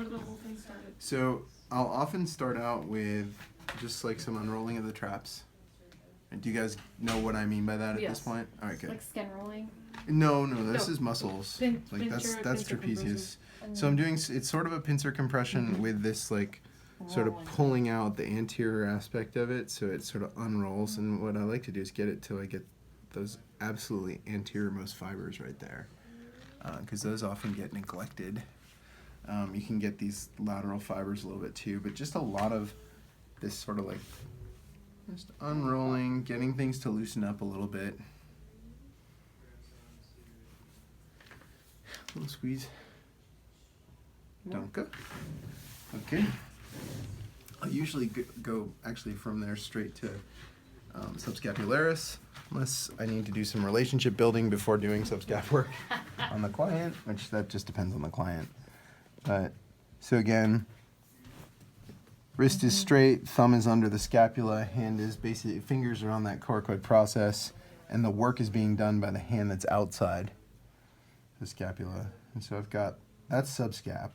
Where do the whole thing start? So I'll often start out with just like some unrolling of the traps. Do you guys know what I mean by that at this point? All right, good. Like skin rolling? No, this is muscles. Like that's trapezius. So I'm doing, it's sort of a pincer compression with this like sort of pulling out the anterior aspect of it, so it sort of unrolls. And what I like to do is get it till I get those absolutely anterior-most fibers right there, because those often get neglected. You can get these lateral fibers a little bit too, but just a lot of this sort of like just unrolling, getting things to loosen up a little bit. A little squeeze. Danke. Okay. I'll usually go actually from there straight to Subscapularis, unless I need to do some relationship building before doing subscap work on the client, which that just depends on the client. But so again, wrist is straight, thumb is under the scapula, hand is basically, fingers are on that coracoid process, and the work is being done by the hand that's outside the scapula. And so I've got, that's subscap.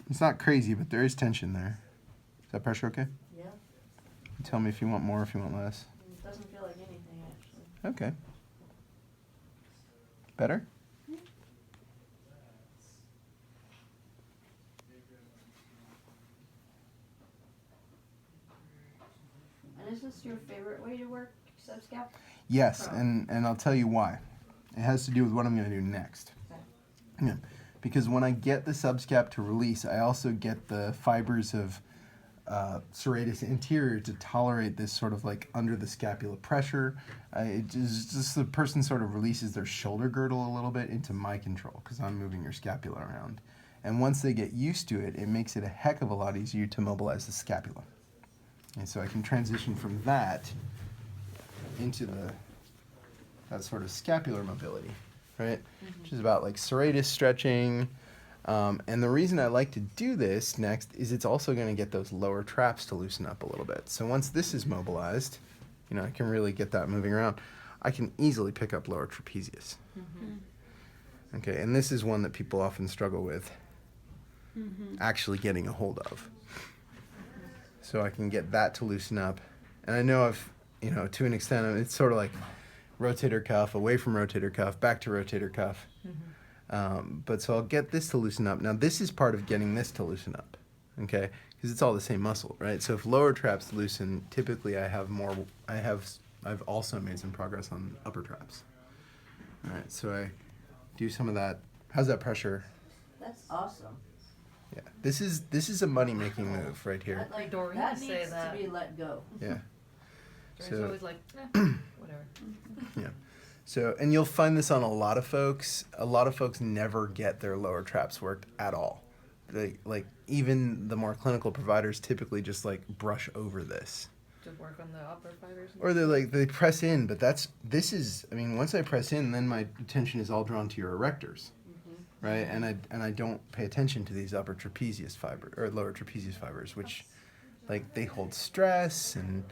It's not crazy, but there is tension there. Is that pressure okay? Yeah. Tell me if you want more, if you want less. It doesn't feel like anything, actually. Okay. Better? And is this your favorite way to work subscap? Yes, and I'll tell you why. It has to do with what I'm going to do next. Okay. Yeah. Because when I get the subscap to release, I also get the fibers of serratus anterior to tolerate this sort of like under the scapula pressure. It just the person sort of releases their shoulder girdle a little bit into my control because I'm moving your scapula around. And once they get used to it, it makes it a heck of a lot easier to mobilize the scapula. And so I can transition from that into that sort of scapular mobility, right? Which is about like serratus stretching. And the reason I like to do this next is it's also going to get those lower traps to loosen up a little bit. So once this is mobilized, you know, I can really get that moving around. I can easily pick up lower trapezius. Okay, and this is one that people often struggle with actually getting a hold of. So I can get that to loosen up. And I know I've, you know, to an extent, it's sort of like rotator cuff, away from rotator cuff, back to rotator cuff. But so I'll get this to loosen up. Now this is part of getting this to loosen up, okay? Because it's all the same muscle, right? So if lower traps loosen, typically I've also made some progress on upper traps. All right, so I do some of that. How's that pressure? That's awesome. Yeah, this is a money-making move right here. Like, Doreen that would needs say that. to be let go. Yeah. Doreen's always like, whatever. Yeah. So, and you'll find this on a lot of folks. A lot of folks never get their lower traps worked at all. They, like, even the more clinical providers typically just like brush over this. To work on the upper fibers. Or they press in, but this is, I mean, once I press in, then my attention is all drawn to your erectors, right? And I don't pay attention to these upper trapezius fiber or lower trapezius fibers, which, like, they hold stress and,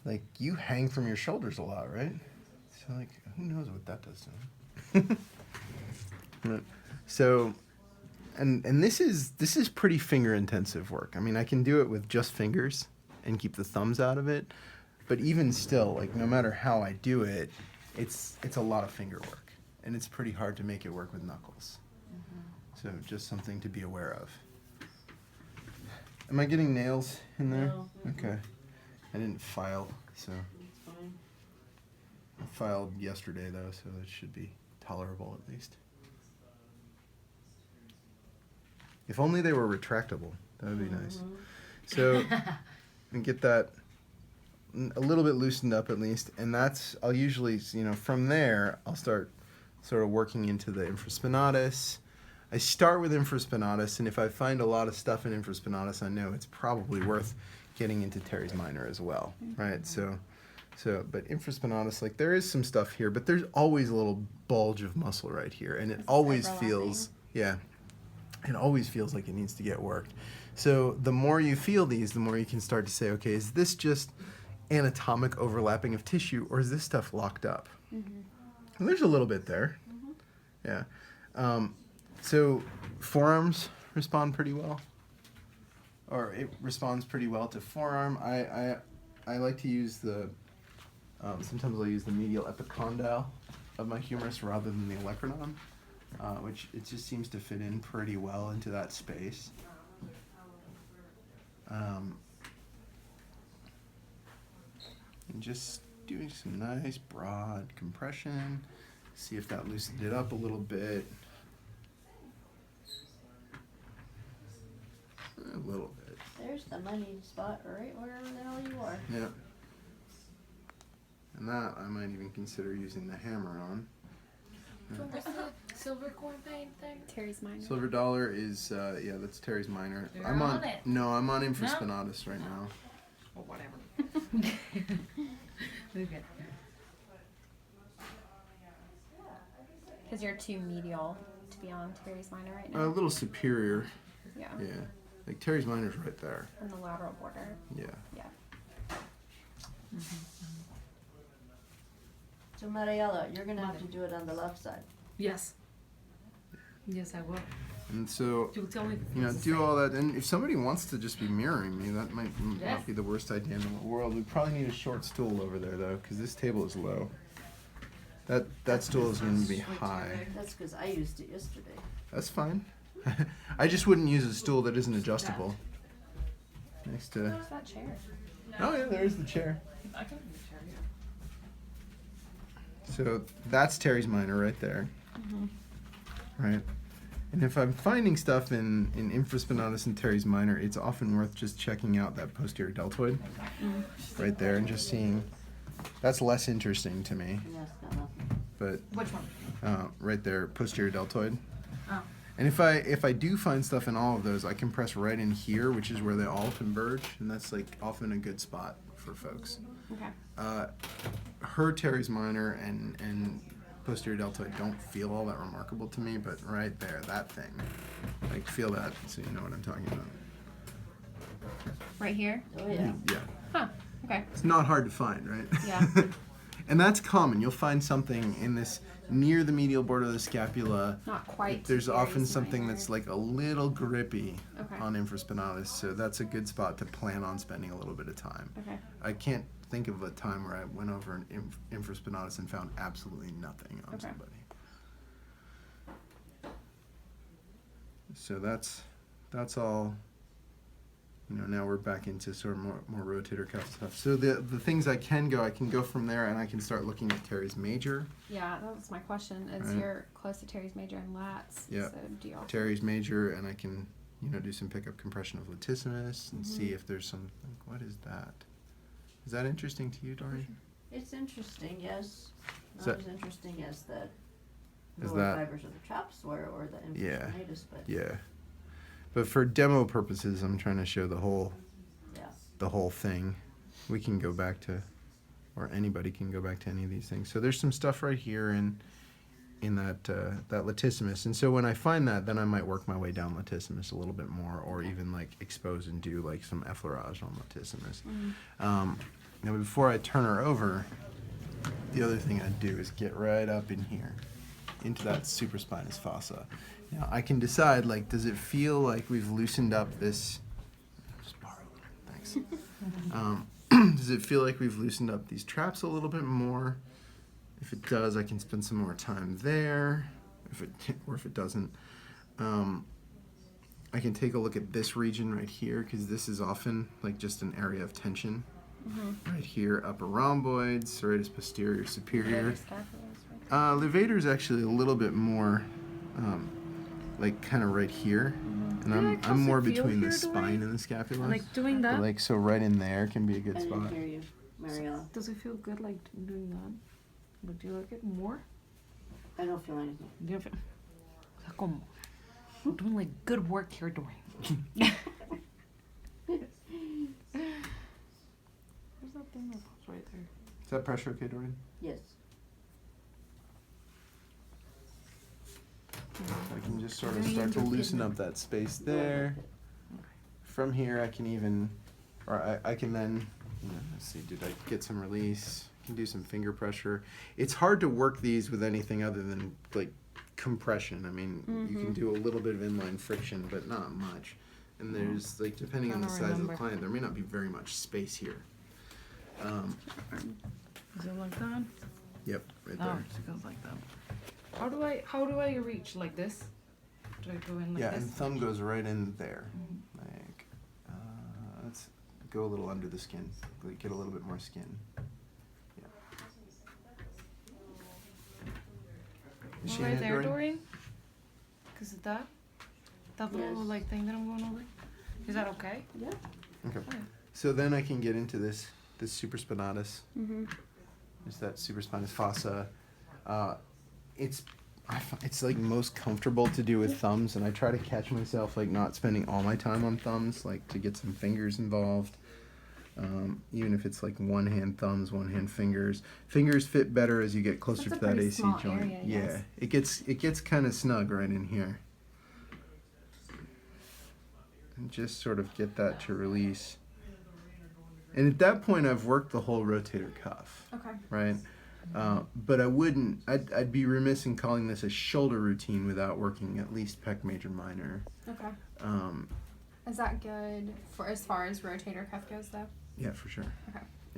like, you hang from your shoulders a lot, right? So, like, who knows what that does to them? Right. So, and this is pretty finger intensive work. I mean, I can do it with just fingers and keep the thumbs out of it, but even still, like, no matter how I do it, it's a lot of finger work, and it's pretty hard to make it work with knuckles. So just something to be aware of. Am I getting nails in there? No. Okay. I didn't file, so It's fine. I filed yesterday though, so it should be tolerable at least. If only they were retractable, that would be nice. So and get that a little bit loosened up at least, and that's, I'll usually, you know, from there I'll start sort of working into the infraspinatus. I start with infraspinatus, and if I find a lot of stuff in infraspinatus, I know it's probably worth getting into teres minor as well, right? So but infraspinatus, like, there is some stuff here, but there's always a little bulge of muscle right here, and it always feels, yeah, it always feels like it needs to get worked. So the more you feel these, the more you can start to say, okay, is this just anatomic overlapping of tissue, or is this stuff locked up? And there's a little bit there. Yeah. So forearms respond pretty well, or it responds pretty well to forearm. I like to use the sometimes I'll use the medial epicondyle of my humerus rather than the olecranon, which it just seems to fit in pretty well into that space. And just doing some nice broad compression. See if that loosened it up a little bit. A little bit. There's the money spot right wherever the hell you are. Yeah. And that I might even consider using the hammer on. What's the silver coin thing? Terry's minor. Silver dollar is yeah, that's Terry's minor. You're I'm on it. No, I'm on Infraspinatus right now. Or whatever. Okay. Because you're too medial to be on Terry's minor right A now. little superior. Yeah. Yeah. Like Terry's minor's right there. On the lateral border. Yeah. Yeah. So Mariella, you're gonna have to do it on the left side. Yes. Yes, I will. And so, You'll tell me. you know, it's the do same. all that. And if somebody wants to just be mirroring me, that might Yeah. not be the worst idea in the world. We probably need a short stool over there, though, because this table is low. That stool is going to be high. That's because I used it yesterday. That's fine. I just wouldn't use a stool that isn't adjustable. Next to... Where's that chair? Oh, yeah, there's the chair. I can share you. So that's Terry's minor right there. Right? And if I'm finding stuff in Infraspinatus and Terry's minor, it's often worth just checking out that posterior deltoid right there and just seeing. That's less interesting to me, Yes, no. but Which one? right there, posterior deltoid. Oh. And if I do find stuff in all of those, I can press right in here, which is where they all converge, and that's like often a good spot for folks. Okay. Her Terry's minor and posterior deltoid don't feel all that remarkable to me, but right there, that thing, like feel that, so you know what I'm talking about. Right here? Oh yeah. Yeah, Huh. Okay. it's not hard to find, right? Yeah. And that's common. You'll find something in this near the medial border of the scapula. Not quite. There's often Terry's something minor. that's like a little grippy Okay. on Infraspinatus, so that's a good spot to plan on spending a little bit of time. Okay. I can't think of a time where I went over an Infraspinatus and found absolutely nothing on Okay. somebody. So that's all. You know, now we're back into sort of more rotator cuff stuff. So the things I can go from there, and I can start looking at Terry's major. Yeah, that was my question. Is Right. you're close to Terry's major and lats. Yeah. So do you also Terry's major, and I can, you know, do some pickup compression of latissimus and see if there's some. What is that? Is that interesting to you, Dory? It's interesting, yes. Is Not that- as interesting as the Is lower that- fibers of the traps were or the Yeah. inflammatosis, but Yeah. But for demo purposes, I'm trying to show the whole thing. We can go back to, or anybody can go back to any of these things. So there's some stuff right here in that latissimus, and so when I find that, then I might work my way down latissimus a little bit more, or even like expose and do like some effleurage on latissimus. Now before I turn her over, the other thing I'd do is get right up in here, into that supraspinous fossa. Now I can decide, like, does it feel like we've loosened up this? Just borrow it. Thanks. Does it feel like we've loosened up these traps a little bit more? If it does, I can spend some more time there. If it doesn't, I can take a look at this region right here, because this is often like just an area of tension. Right here, upper rhomboids, serratus posterior, superior. Levator is actually a little bit more, like kind of right here, and I'm more between the spine and the scapula. Like doing But that? like so, right in there can be a good I didn't spot. hear you, Mariella. Does it feel good like doing that? But do you like it more? I don't feel anything. Do you feel... O sea, como... We're doing like good work here, Dory. Where's that thing that pops right there? Is that pressure okay, Dorian? Yes. I can just sort of start to loosen up that space there. From here, I can even, or I can then, you know, let's see, did I get some release? I can do some finger pressure. It's hard to work these with anything other than like compression. I mean, you can do a little bit of inline friction, but not much. And there's, like, depending on the size of the client, there may not be very much space here. Is it like that? Yep, right Oh, there. it goes like that. How do I reach like this? Do I go in like Yeah, this? and thumb goes right in there. Like, let's go a little under the skin. Like, get a little bit more skin. Yeah. Is she in Right it, there, Dorian? Dorian? Cause of that little Yes. like thing that I'm going over. Is that okay? Yeah. Okay. Okay. So then I can get into this supraspinatus. Mm-hmm. There's that supraspinous fossa. It's like most comfortable to do with thumbs, and I try to catch myself like not spending all my time on thumbs, like to get some fingers involved. Even if it's like one hand thumbs, one hand fingers. Fingers fit better as you get closer That's to a that pretty AC small joint. area, Yeah, yes. it gets kind of snug right in here. And just sort of get that to release. And at that point, I've worked the whole rotator cuff, Okay. right? But I'd be remiss in calling this a shoulder routine without working at least pec major minor. Okay. Is that good for as far as rotator cuff goes, though? Yeah, for sure. Okay.